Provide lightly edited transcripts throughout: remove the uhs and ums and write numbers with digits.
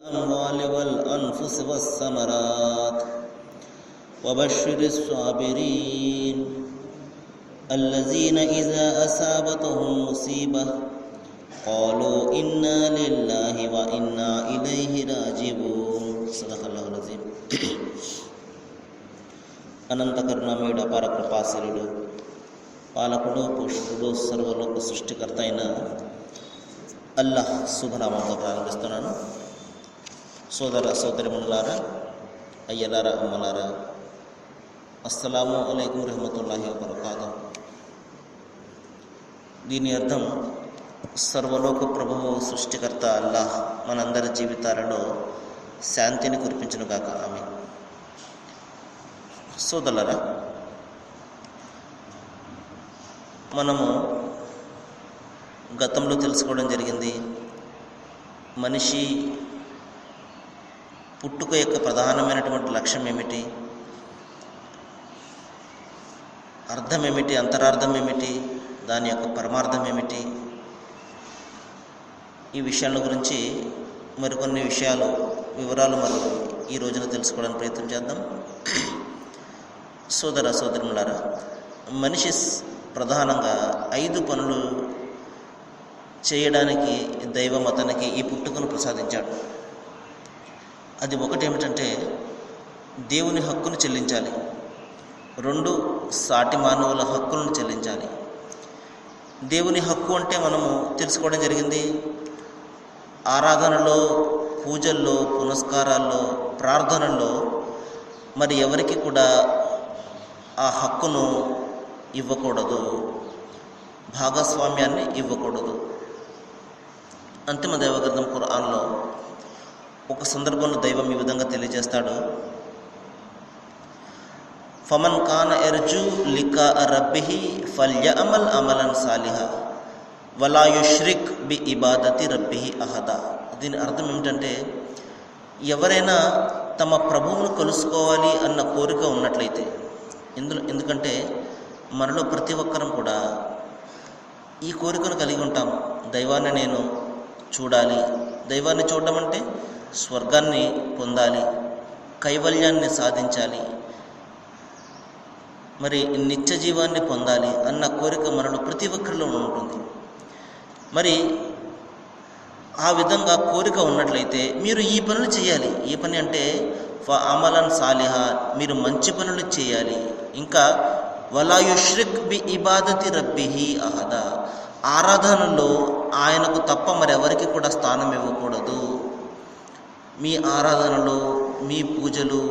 الأموال والأنفس والثمرات وبشر الصابرين الذين إذا أصابتهم مصيبة قالوا إنا لله وإنا إليه راجعون. صدق الله العظيم. అనంత కరుణామయుడు అపార కృపాశీలుడు పాలకుడు పోషకుడు సర్వలోక సృష్టికర్త అయిన అల్లాహ్ శుభనామంతో ప్రారంభిస్తున్నాను. సోదర సోదరిమణులారా, అయ్యలారా, అమ్మలారా, అస్సలాము అలైకుం రహమతుల్లాహి వబరకాతుహు. దీని అర్థం సర్వలోక ప్రభువు సృష్టికర్త అల్లాహ్ మనందరి జీవితాలలో శాంతిని కురిపించునుగాక. ఆమీన్. సోదరులారా, మనము గతంలో తెలుసుకోవడం జరిగింది, మనిషి పుట్టుక యొక్క ప్రధానమైనటువంటి లక్ష్యం ఏమిటి, అర్థం ఏమిటి, అంతరార్థం ఏమిటి, దాని యొక్క పరమార్థం ఏమిటి, ఈ విషయాల గురించి మరికొన్ని వివరాలు ఈ రోజున తెలుసుకోవడానికి ప్రయత్నం చేద్దాం. సోదర సోదరులారా, మనిషి ప్రధానంగా 5 పనులు చేయడానికి దైవం అతనికి ఈ పుట్టుకను ప్రసాదించాడు. అది ఒకటి ఏమిటంటే దేవుని హక్కును చెల్లించాలి, 2 సాటి మానవుల హక్కులను చెల్లించాలి. దేవుని హక్కు అంటే మనము తెలుసుకోవడం జరిగింది, ఆరాధనలో, పూజల్లో, పునస్కారాల్లో, ప్రార్థనల్లో మరి ఎవరికి కూడా ఆ హక్కును ఇవ్వకూడదు, భాగస్వామ్యాన్ని ఇవ్వకూడదు. అంతిమ దైవగ్రంథం ఖురాన్లో ఒక సందర్భంలో దైవం ఈ విధంగా తెలియజేస్తాడు, ఫమన్ కాన ఎర్జు లికా రబ్బిహి ఫల్యఅమల్ అమలన్ సాలిహా వలా యుష్రిక్ బి ఇబాదతి రబ్బిహి అహదా. దీని అర్థం ఏమిటంటే, ఎవరైనా తమ ప్రభువును కలుసుకోవాలి అన్న కోరిక ఉన్నట్లయితే, ఎందుకంటే మనలో ప్రతి ఒక్కరం కూడా ఈ కోరికను కలిగి ఉంటాం. దైవాన్ని నేను చూడాలి, దైవాన్ని చూడడం అంటే స్వర్గాన్ని పొందాలి, కైవల్యాన్ని సాధించాలి, మరి నిత్య జీవాన్ని పొందాలి అన్న కోరిక మనలో ప్రతి ఒక్కరిలో ఉంటుంది. మరి ఆ విధంగా కోరిక ఉన్నట్లయితే మీరు ఈ పనులు చేయాలి. ఈ పని అంటే అమలన్ సాలిహా, మీరు మంచి పనులు చేయాలి. ఇంకా వలా యుష్రిక్ బి ఇబాదతి రబ్బిహి అహదా, ఆరాధనలో ఆయనకు తప్ప మరెవరికి కూడా స్థానం ఇవ్వకూడదు. మీ ఆరాధనలో, మీ పూజలు,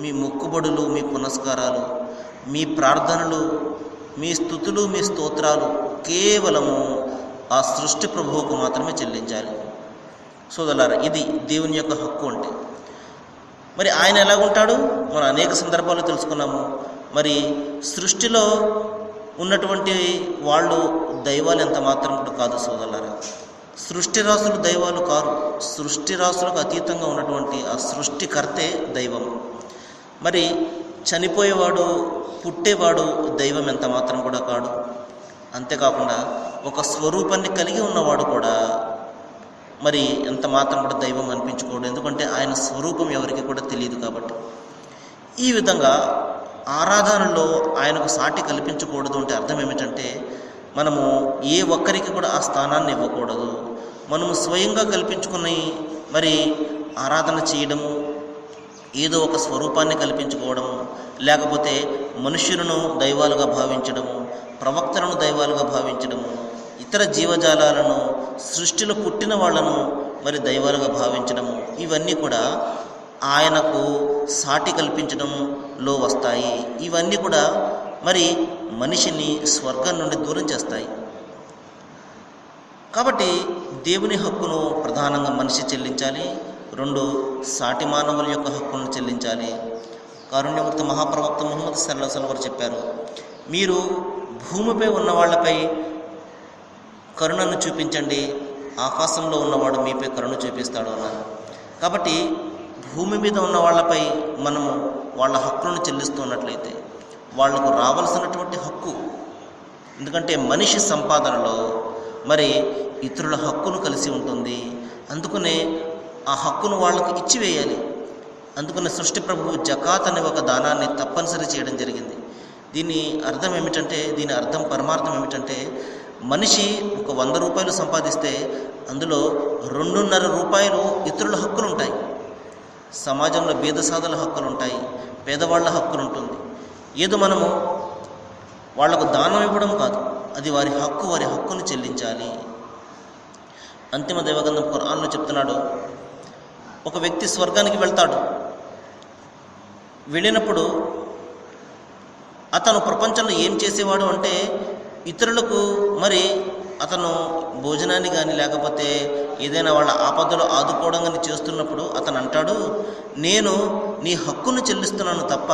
మీ మొక్కుబడులు, మీ పునస్కారాలు, మీ ప్రార్థనలు, మీ స్తుతులు, మీ స్తోత్రాలు కేవలము ఆ సృష్టి ప్రభువుకు మాత్రమే చెల్లించాలి. సోదరులారా, ఇది దేవుని యొక్క హక్కు అంటే. మరి ఆయన ఎలాగుంటాడు మనం అనేక సందర్భాలు తెలుసుకున్నాము. మరి సృష్టిలో ఉన్నటువంటి వాళ్ళు దైవాలు ఎంత మాత్రం కూడా కాదు సోదరులారా. సృష్టి రాసులు దైవాలు కారు, సృష్టి రాసులకు అతీతంగా ఉన్నటువంటి ఆ సృష్టికర్తే దైవం. మరి చనిపోయేవాడు, పుట్టేవాడు దైవం ఎంత మాత్రం కూడా కాడు. అంతేకాకుండా ఒక స్వరూపాన్ని కలిగి ఉన్నవాడు కూడా మరి ఎంత మాత్రం కూడా దైవం అనిపించుకోడు, ఎందుకంటే ఆయన స్వరూపం ఎవరికి కూడా తెలియదు కాబట్టి. ఈ విధంగా ఆరాధనలో ఆయనకు సాటి కల్పించకూడదు అంటే అర్థం ఏమిటంటే, మనము ఏ ఒక్కరికి కూడా ఆ స్థానాన్ని ఇవ్వకూడదు. మనము స్వయంగా కల్పించుకుని మరి ఆరాధన చేయడము, ఏదో ఒక స్వరూపాన్ని కల్పించుకోవడము, లేకపోతే మనుష్యులను దైవాలుగా భావించడము, ప్రవక్తలను దైవాలుగా భావించడము, ఇతర జీవజాలాలను, సృష్టిలో పుట్టిన వాళ్ళను మరి దైవాలుగా భావించడము, ఇవన్నీ కూడా ఆయనకు సాటి కల్పించడంలో వస్తాయి. ఇవన్నీ కూడా మరి మనిషిని స్వర్గం నుండి దూరం చేస్తాయి. కాబట్టి దేవుని హక్కును ప్రధానంగా మనిషి చెల్లించాలి, 2 సాటి మానవుల యొక్క హక్కులను చెల్లించాలి. కారుణ్యమూర్తి మహాప్రవక్త ముహమ్మద్ సల్లల్లాహు అలైహి వసల్లం వారు చెప్పారు, మీరు భూమిపై ఉన్న వాళ్ళపై కరుణను చూపించండి, ఆకాశంలో ఉన్నవాడు మీపై కరుణ చూపిస్తాడు అన్నారు. కాబట్టి భూమి మీద ఉన్న వాళ్ళపై మనము వాళ్ళ హక్కులను చెల్లిస్తున్నట్లయితే వాళ్లకు రావాల్సినటువంటి హక్కు, ఎందుకంటే మనిషి సంపాదనలో మరి ఇతరుల హక్కును కలిసి ఉంటుంది. అందుకనే ఆ హక్కును వాళ్ళకు ఇచ్చివేయాలి. అందుకని సృష్టి ప్రభువు జకాత్ అనే ఒక దానాన్ని తప్పనిసరి చేయడం జరిగింది. దీని అర్థం పరమార్థం ఏమిటంటే, మనిషి ఒక 100 రూపాయలు సంపాదిస్తే అందులో 2.5 రూపాయలు ఇతరుల హక్కులు ఉంటాయి. సమాజంలో బీదసాదుల హక్కులు ఉంటాయి, పేదవాళ్ళ హక్కులు ఉంటుంది. ఏదో మనము వాళ్లకు దానం ఇవ్వడం కాదు, అది వారి హక్కును చెల్లించాలి. అంతిమ దైవగ్రంథం ఖురాన్లో చెప్తున్నాడు, ఒక వ్యక్తి స్వర్గానికి వెళ్తాడు. వెళ్ళినప్పుడు అతను ప్రపంచంలో ఏం చేసేవాడు అంటే, ఇతరులకు అతను భోజనాన్ని కానీ లేకపోతే ఏదైనా వాళ్ళ ఆపదలో ఆదుకోవడం కానీ చేస్తున్నప్పుడు అతను అంటాడు, నేను నీ హక్కును చెల్లిస్తున్నాను తప్ప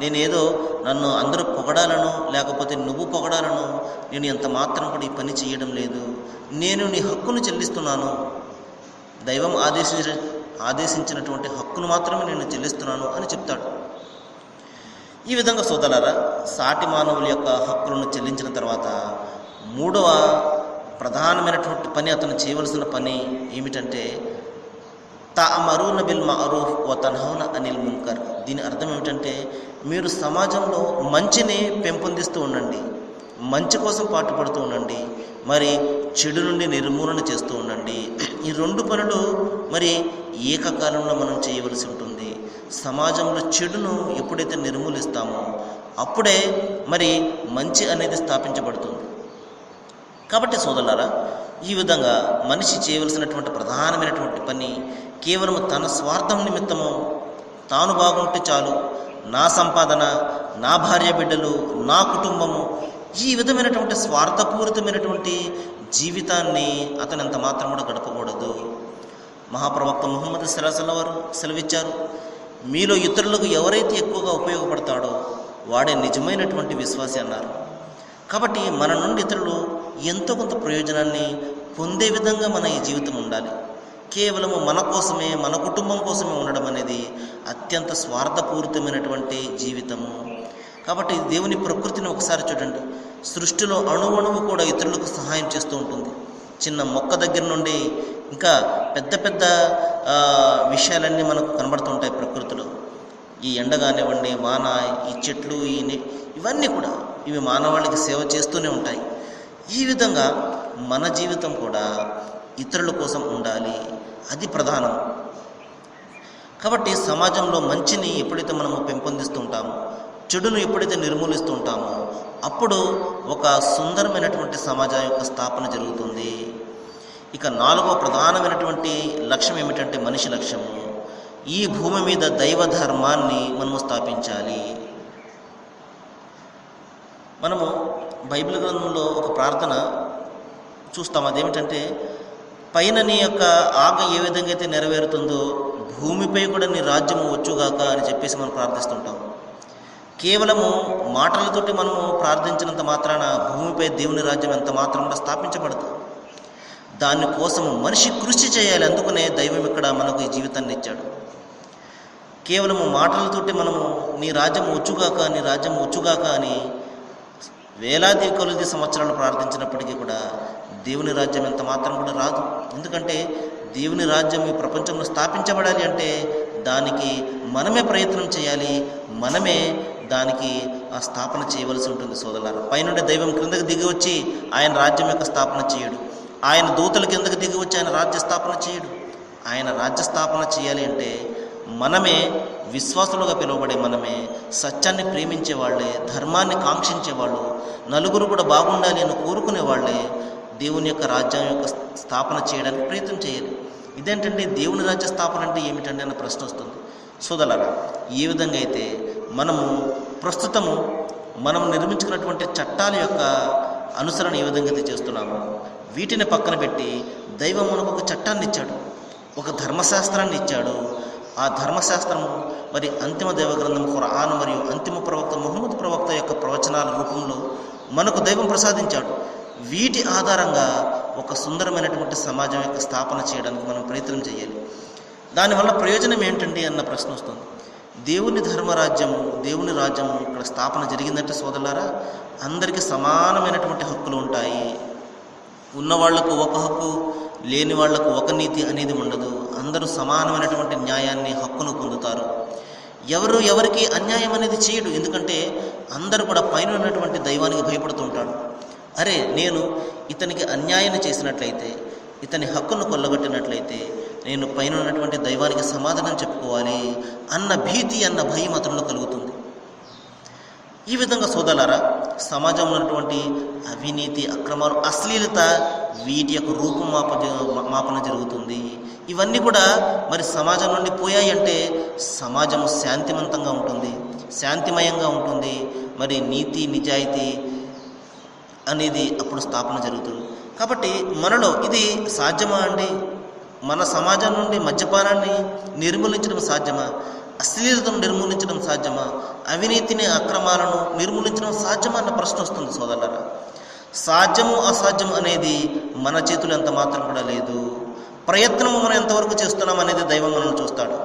నేనేదో నన్ను అందరూ పొగడాలను లేకపోతే నువ్వు పొగడాలను నేను ఎంత మాత్రం కూడా ఈ పని చేయడం లేదు. నేను నీ హక్కును చెల్లిస్తున్నాను, దైవం ఆదేశించినటువంటి హక్కును మాత్రమే నేను చెల్లిస్తున్నాను అని చెప్తాడు. ఈ విధంగా సోదరులారా, సాటి మానవుల యొక్క హక్కులను చెల్లించిన తర్వాత మూడవ ప్రధానమైనటువంటి పని, అతను చేయవలసిన పని ఏమిటంటే తఅమరూన బిల్ మఅరూఫ్ వ తన్హౌన అనిల్ మున్కర్. దీని అర్థం ఏమిటంటే, మీరు సమాజంలో మంచిని పెంపొందిస్తూ ఉండండి, మంచి కోసం పాటుపడుతూ ఉండండి, చెడు నుండి నిర్మూలన చేస్తూ ఉండండి. ఈ 2 పనులు ఏకకాలంలో మనం చేయవలసి ఉంటుంది. సమాజంలో చెడును ఎప్పుడైతే నిర్మూలిస్తామో అప్పుడే మంచి అనేది స్థాపించబడుతుంది. కాబట్టి సోదరులారా, ఈ విధంగా మనిషి చేయవలసినటువంటి ప్రధానమైనటువంటి పని కేవలం తన స్వార్థం నిమిత్తము తాను బాగుంటే చాలు, నా సంపాదన, నా భార్య బిడ్డలు, నా కుటుంబము, ఈ విధమైనటువంటి స్వార్థపూరితమైనటువంటి జీవితాన్ని అతను ఎంత మాత్రం కూడా గడపకూడదు. మహాప్రవక్త ముహమ్మద్ సల్లల్లాహు వారు సెలవిచ్చారు, మీలో ఇతరులకు ఎవరైతే ఎక్కువగా ఉపయోగపడతాడో వాడే నిజమైనటువంటి విశ్వాసి అన్నారు. కాబట్టి మన నుండి ఇతరులు ఎంతో కొంత ప్రయోజనాన్ని పొందే విధంగా మన ఈ జీవితం ఉండాలి. కేవలము మన కోసమే, మన కుటుంబం కోసమే ఉండడం అనేది అత్యంత స్వార్థపూరితమైనటువంటి జీవితము. కాబట్టి దేవుని ప్రకృతిని ఒకసారి చూడండి. సృష్టిలో అణువణువు కూడా ఇతరులకు సహాయం చేస్తూ ఉంటుంది. చిన్న మొక్క దగ్గర నుండి ఇంకా పెద్ద పెద్ద విషయాలన్నీ మనకు కనబడుతూ ఉంటాయి ప్రకృతిలో. ఈ ఎండ కానివ్వండి, వాన, ఈ చెట్లు, ఇవన్నీ కూడా ఇవి మానవాళికి సేవ చేస్తూనే ఉంటాయి. ఈ విధంగా మన జీవితం కూడా ఇతరుల కోసం ఉండాలి, అది ప్రధానం. కాబట్టి సమాజంలో మంచిని ఎప్పుడైతే మనము పెంపొందిస్తూ ఉంటామో, చెడును ఎప్పుడైతే నిర్మూలిస్తూ ఉంటామో, అప్పుడు ఒక సుందరమైనటువంటి సమాజం యొక్క స్థాపన జరుగుతుంది. ఇక 4వ ప్రధానమైనటువంటి లక్ష్యం ఏమిటంటే, మనిషి లక్ష్యము ఈ భూమి మీద దైవ ధర్మాన్ని మనము స్థాపించాలి. మనము బైబిల్ గ్రంథంలో ఒక ప్రార్థన చూస్తాం. అదేమిటంటే, పైన నీ యొక్క ఆజ్ఞ ఏ విధంగా అయితే నెరవేరుతుందో భూమిపై కూడా నీ రాజ్యము వచ్చుగాక అని చెప్పేసి మనం ప్రార్థిస్తుంటాం. కేవలము మాటలతోటి మనము ప్రార్థించినంత మాత్రాన భూమిపై దేవుని రాజ్యం ఎంత మాత్రం కూడా స్థాపించబడదు. దానికోసము మనిషి కృషి చేయాలి. అందుకనే దైవం ఇక్కడ మనకు ఈ జీవితాన్ని ఇచ్చాడు. కేవలము మాటలతోటి మనము నీ రాజ్యం వచ్చుగాక, నీ రాజ్యం వచ్చుగాక అని వేలాది కొలది సంవత్సరాలు ప్రార్థించినప్పటికీ కూడా దేవుని రాజ్యం ఎంత మాత్రం కూడా రాదు. ఎందుకంటే దేవుని రాజ్యం ఈ ప్రపంచంలో స్థాపించబడాలి అంటే దానికి మనమే ప్రయత్నం చేయాలి, మనమే దానికి ఆ స్థాపన చేయవలసి ఉంటుంది. సోదరులారా, పైనుండి దైవం క్రిందకి దిగి వచ్చి ఆయన రాజ్యం యొక్క స్థాపన చేయడు. ఆయన దూతల కిందకి దిగి వచ్చి ఆయన రాజ్య స్థాపన చేయడు. ఆయన రాజ్య స్థాపన చేయాలి అంటే మనమే, విశ్వాసులుగా పిలువబడే మనమే, సత్యాన్ని ప్రేమించే వాళ్ళే, ధర్మాన్ని కాంక్షించే వాళ్ళు, నలుగురు కూడా బాగుండాలి అని కోరుకునే వాళ్ళే దేవుని యొక్క రాజ్యం యొక్క స్థాపన చేయడానికి ప్రయత్నం చేయాలి. ఇదేంటంటే దేవుని రాజ్య స్థాపన అంటే ఏమిటండి అన్న ప్రశ్న వస్తుంది. సోదరులారా, ఏ విధంగా అయితే మనము ప్రస్తుతము మనం నిర్మించుకున్నటువంటి చట్టాల యొక్క అనుసరణ ఏ విధంగా అయితే చేస్తున్నామో వీటిని పక్కన పెట్టి దైవం మనకు ఒక చట్టాన్ని ఇచ్చాడు, ఒక ధర్మశాస్త్రాన్ని ఇచ్చాడు. ఆ ధర్మశాస్త్రము అంతిమ దైవ గ్రంథం ఖురాన్ మరియు అంతిమ ప్రవక్త ముహమ్మద్ ప్రవక్త యొక్క ప్రవచనాల రూపంలో మనకు దైవం ప్రసాదించాడు. వీటి ఆధారంగా ఒక సుందరమైనటువంటి సమాజం యొక్క స్థాపన చేయడానికి మనం ప్రయత్నం చేయాలి. దానివల్ల ప్రయోజనం ఏంటండి అన్న ప్రశ్న వస్తుంది. దేవుని ధర్మరాజ్యము, దేవుని రాజ్యము ఇక్కడ స్థాపన జరిగిందంటే సోదరులారా, అందరికీ సమానమైనటువంటి హక్కులు ఉంటాయి. ఉన్నవాళ్లకు ఒక హక్కు, లేని వాళ్లకు ఒక నీతి అనేది ఉండదు. అందరూ సమానమైనటువంటి న్యాయాన్ని, హక్కును పొందుతారు. ఎవరికి అన్యాయం అనేది చేయడు. ఎందుకంటే అందరూ కూడా పైన ఉన్నటువంటి దైవానికి భయపడుతూ ఉంటాడు. అరే, నేను ఇతనికి అన్యాయం చేసినట్లయితే, ఇతని హక్కును కొల్లగొట్టినట్లయితే నేను పైన ఉన్నటువంటి దైవానికి సమాధానం చెప్పుకోవాలి అన్న భీతి, అన్న భయం అతనిలో కలుగుతుంది. ఈ విధంగా సోదరులారా, సమాజంలో ఉన్నటువంటి అవినీతి, అక్రమాలు, అశ్లీలత, వీటి యొక్క రూపుమాపన జరుగుతుంది. ఇవన్నీ కూడా మరి సమాజం నుండి పోయాయి అంటే సమాజం శాంతివంతంగా ఉంటుంది, శాంతిమయంగా ఉంటుంది. మరి నీతి, నిజాయితీ అనేది అప్పుడు స్థాపన జరుగుతుంది. కాబట్టి మనలో ఇది సాధ్యమా అండి? మన సమాజం నుండి మద్యపానాన్ని నిర్మూలించడం సాధ్యమా? అశ్లీలతను నిర్మూలించడం సాధ్యమా? అవినీతిని, అక్రమాలను నిర్మూలించడం సాధ్యమా అన్న ప్రశ్న వస్తుంది సోదరులారా. సాధ్యము అసాధ్యం అనేది మన చేతులు ఎంత మాత్రం కూడా లేదు. ప్రయత్నము మనం ఎంతవరకు చేస్తున్నాం అనేది దైవం మనల్ని చూస్తాడు.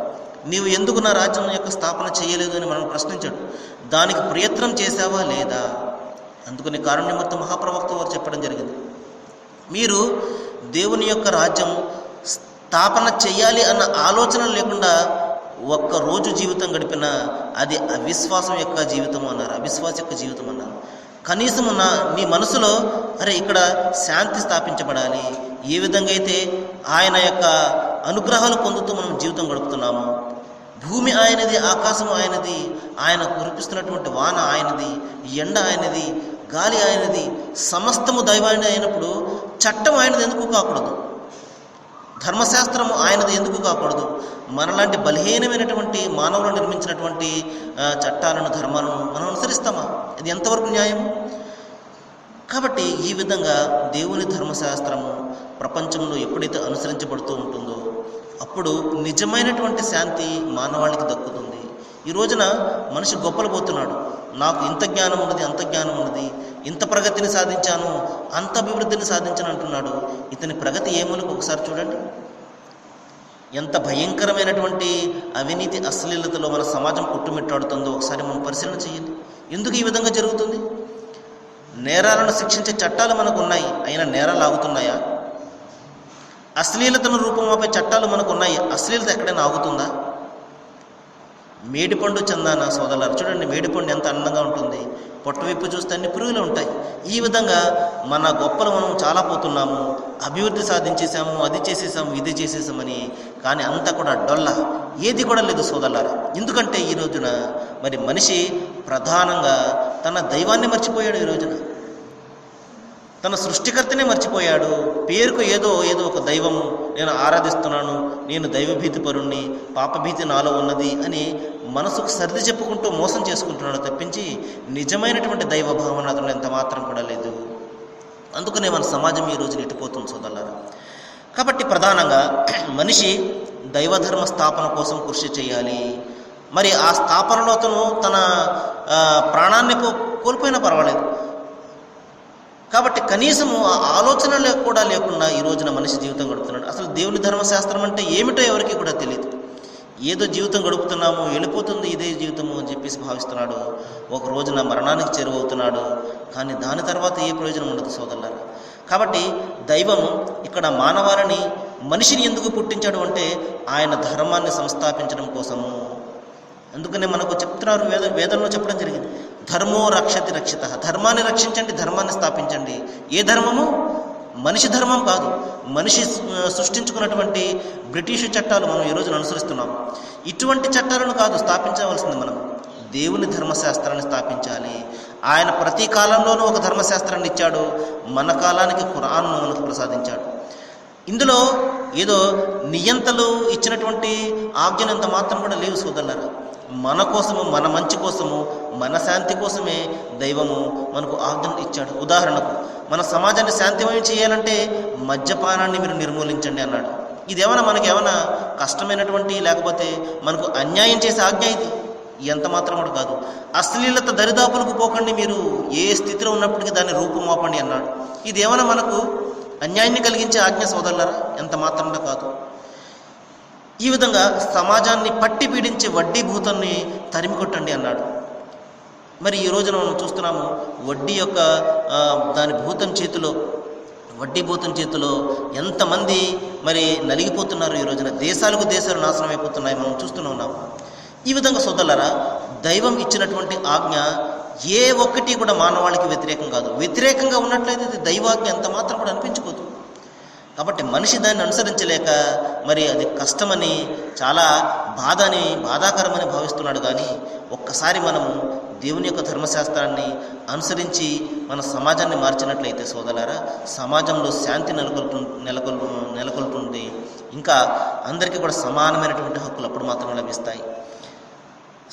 నీవు ఎందుకు నా రాజ్యం యొక్క స్థాపన చేయలేదు అని మనం ప్రశ్నించాడు. దానికి ప్రయత్నం చేశావా లేదా? అందుకని కారుణ్యమూర్తి మహాప్రవక్త వారు చెప్పడం జరిగింది, మీరు దేవుని యొక్క రాజ్యం స్థాపన చేయాలి అన్న ఆలోచన లేకుండా ఒక్కరోజు జీవితం గడిపినా అది అవిశ్వాసం యొక్క జీవితం అన్నారు, అవిశ్వాస యొక్క జీవితం అన్నారు. కనీసం నీ మనసులో అరే ఇక్కడ శాంతి స్థాపించబడాలి, ఏ విధంగా అయితే ఆయన యొక్క అనుగ్రహాలు పొందుతూ మనం జీవితం గడుపుతున్నాము, భూమి ఆయనది, ఆకాశం ఆయనది, ఆయన కురిపిస్తున్నటువంటి వాన ఆయనది, ఎండ ఆయనది, గాలి ఆయనది, సమస్తము దైవాన్ని అయినప్పుడు చట్టం ఆయనది ఎందుకు కాకూడదు? ధర్మశాస్త్రము ఆయనది ఎందుకు కాకూడదు? మనలాంటి బలహీనమైనటువంటి మానవులు నిర్మించినటువంటి చట్టాలను, ధర్మాలను మనం అనుసరిస్తామా? ఇది ఎంతవరకు న్యాయం? కాబట్టి ఈ విధంగా దేవుని ధర్మశాస్త్రము ప్రపంచంలో ఎప్పుడైతే అనుసరించబడుతూ ఉంటుందో అప్పుడు నిజమైనటువంటి శాంతి మానవాళికి దక్కుతుంది. ఈ రోజున మనిషి గొప్పలు పోతున్నాడు, నాకు ఇంత జ్ఞానం ఉన్నది, అంత జ్ఞానం ఉన్నది, ఇంత ప్రగతిని సాధించాను, అంత అభివృద్ధిని సాధించాను అంటున్నాడు. ఇతని ప్రగతి ఏమూలకు ఒకసారి చూడండి. ఎంత భయంకరమైనటువంటి అవినీతి, అశ్లీలతలో మన సమాజం కొట్టుమిట్టాడుతుందో ఒకసారి మనం పరిశీలన చేయండి. ఎందుకు ఈ విధంగా జరుగుతుంది? నేరాలను శిక్షించే చట్టాలు మనకు ఉన్నాయి, అయినా నేరాలు ఆగుతున్నాయా? అశ్లీలతను రూపమాపే చట్టాలు మనకు ఉన్నాయి, అశ్లీలత ఎక్కడైనా ఆగుతుందా? మేడిపండు చందాన సోదరులారు చూడండి, మేడిపండు ఎంత అందంగా ఉంటుంది, పొట్ట విప్పు చూస్తే అన్ని పురుగులు ఉంటాయి. ఈ విధంగా మన గొప్పలు మనం చాలా పోతున్నాము, అభివృద్ధి సాధించేసాము, అది చేసేసాము, ఇది చేసేసామని. కానీ అంతా కూడా డొల్ల, ఏది కూడా లేదు సోదరులారా. ఎందుకంటే ఈ రోజున మరి మనిషి ప్రధానంగా తన దైవాన్ని మర్చిపోయాడు. ఈ రోజున తన సృష్టికర్తనే మర్చిపోయాడు. పేరుకు ఏదో ఒక దైవము, నేను ఆరాధిస్తున్నాను, నేను దైవభీతి పరుణ్ణి, పాపభీతి నాలో ఉన్నది అని మనసుకు సర్ది చెప్పుకుంటూ మోసం చేసుకుంటున్నాడు తప్పించి నిజమైనటువంటి దైవ భావన అతను ఎంత మాత్రం కూడా లేదు. అందుకనే మన సమాజం ఈ రోజున ఇటుపోతుంది సోదరులారా. కాబట్టి ప్రధానంగా మనిషి దైవధర్మ స్థాపన కోసం కృషి చేయాలి. మరి ఆ స్థాపనలో అతను తన ప్రాణాన్ని కోల్పోయినా పర్వాలేదు. కాబట్టి కనీసము ఆ ఆలోచన కూడా లేకుండా ఈ రోజున మనిషి జీవితం గడుపుతున్నాడు. అసలు దేవుని ధర్మశాస్త్రం అంటే ఏమిటో ఎవరికి కూడా తెలియదు. ఏదో జీవితం గడుపుతున్నాము, వెళ్ళిపోతుంది ఇదే జీవితము అని చెప్పేసి భావిస్తున్నాడు. ఒక రోజున మరణానికి చేరువవుతున్నాడు. కానీ దాని తర్వాత ఏ ప్రయోజనం ఉండదు సోదరులారా. కాబట్టి దైవం ఇక్కడ మానవాళిని, మనిషిని ఎందుకు పుట్టించాడు అంటే ఆయన ధర్మాన్ని సంస్థాపించడం కోసము. అందుకనే మనకు చెప్తున్నారు, వేదంలో చెప్పడం జరిగింది, ధర్మో రక్షతి రక్షిత, ధర్మాన్ని రక్షించండి, ధర్మాన్ని స్థాపించండి. ఏ ధర్మము? మనిషి ధర్మం కాదు, మనిషి సృష్టించుకున్నటువంటి బ్రిటిషు చట్టాలు మనం ఈ రోజున అనుసరిస్తున్నాం. ఇటువంటి చట్టాలను కాదు స్థాపించవలసింది, మనం దేవుని ధర్మశాస్త్రాన్ని స్థాపించాలి. ఆయన ప్రతి కాలంలోనూ ఒక ధర్మశాస్త్రాన్ని ఇచ్చాడు. మన కాలానికి ఖురాన్ను మనకు ప్రసాదించాడు. ఇందులో ఏదో నియంతలు ఇచ్చినటువంటి ఆజ్ఞనంత మాత్రం కూడా లేవు సోదరులారా. మన కోసము, మన మంచి కోసము, మన శాంతి కోసమే దైవము మనకు ఆజ్ఞలు ఇచ్చాడు. ఉదాహరణకు మన సమాజాన్ని శాంతిమయం చేయాలంటే మద్యపానాన్ని మీరు నిర్మూలించండి అన్నాడు. ఇదేమైనా మనకేమైనా కష్టమైనటువంటి, లేకపోతే మనకు అన్యాయం చేసే ఆజ్ఞ ఇది? ఎంత మాత్రం కూడా కాదు. అశ్లీలత దరిదాపులకు పోకండి, మీరు ఏ స్థితిలో ఉన్నప్పటికీ దాన్ని రూపుమాపండి అన్నాడు. ఇదేమైనా మనకు అన్యాయాన్ని కలిగించే ఆజ్ఞ సోదరులారా? ఎంత మాత్రంగా కాదు. ఈ విధంగా సమాజాన్ని పట్టి పీడించే వడ్డీ భూతాన్ని తరిమి కొట్టండి అన్నాడు. మరి ఈ రోజున మనం చూస్తున్నాము, వడ్డీ యొక్క దాని భూతం చేతిలో వడ్డీపోతున్న చేతిలో ఎంతమంది మరి నలిగిపోతున్నారు. ఈ రోజున దేశాలకు దేశాలు నాశనం అయిపోతున్నాయి, మనం చూస్తూనే ఉన్నాం. ఈ విధంగా సోదరులారా, దైవం ఇచ్చినటువంటి ఆజ్ఞ ఏ ఒక్కటి కూడా మానవాళికి వ్యతిరేకం కాదు. వ్యతిరేకంగా ఉన్నట్లయితే అది దైవాజ్ఞ ఎంత మాత్రం కూడా అనిపించుకోదు. కాబట్టి మనిషి దాన్ని అనుసరించలేక మరి అది కష్టమని, చాలా బాధాకరమని భావిస్తున్నాడు. కానీ ఒక్కసారి మనము దేవుని యొక్క ధర్మశాస్త్రాన్ని అనుసరించి మన సమాజాన్ని మార్చినట్లయితే సోదరులారా, సమాజంలో శాంతి నెలకొల్పుతుంది. ఇంకా అందరికీ కూడా సమానమైనటువంటి హక్కులు అప్పుడు మాత్రమే లభిస్తాయి.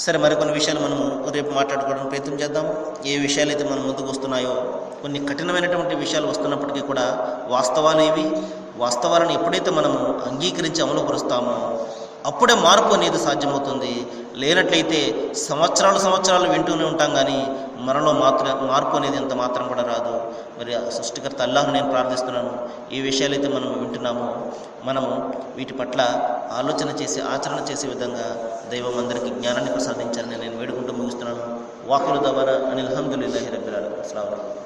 సరే, మరికొన్ని విషయాలు మనము రేపు మాట్లాడుకోవడానికి ప్రయత్నం చేద్దాం. ఏ విషయాలు అయితే మన ముందుకు వస్తున్నాయో, కొన్ని కఠినమైనటువంటి విషయాలు వస్తున్నప్పటికీ కూడా వాస్తవాలను ఎప్పుడైతే మనము అంగీకరించి అమలుపరుస్తామో అప్పుడే మార్పు అనేది సాధ్యమవుతుంది. లేనట్లయితే సంవత్సరాలు వింటూనే ఉంటాం, కానీ మనలో మార్పు అనేది ఎంత మాత్రం కూడా రాదు. మరి సృష్టికర్త అల్లాహ్ను నేను ప్రార్థిస్తున్నాను, ఈ విషయాలైతే మనం వింటున్నామో మనము వీటి పట్ల ఆలోచన చేసి ఆచరణ చేసే విధంగా దైవం అందరికీ జ్ఞానాన్ని ప్రసాదించాలని నేను వేడుకుంటూ ముగిస్తున్నాను. వాఖిరు దవానా అనిల్ హమ్దులిల్లాహి రబ్బిల్ ఆలమీన్. అస్సలాము అలైకుం.